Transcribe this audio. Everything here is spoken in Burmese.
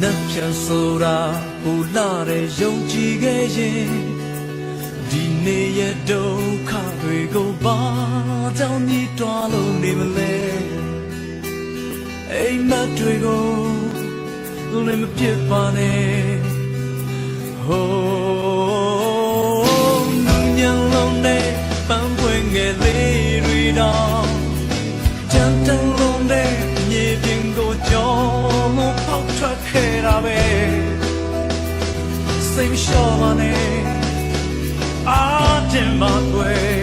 ပြန်ဆိုတာဟိုလာတဲ့ယုံကြည်ခဲ့ရင်ဒီနေ့ရဲ့ဒုက္ခတွေကိုဘာကြောင့်ညှိတွားလို့နေမလဲအိမ်မက်တွေကိုလည်းမပြစ်ပါနဲ့ဟိုညလုံးနဲ့ပန်းပွင့်ငယ်လေးတွေတော့ကြမ်းတမ်းလုံးနဲ့မြေပြင်ကိုကြောလို့ပေါက်ထွက်ခဲ့တာပဲစိတ်မလျှော့ပါနဲ့အားတင်ပါကွယ်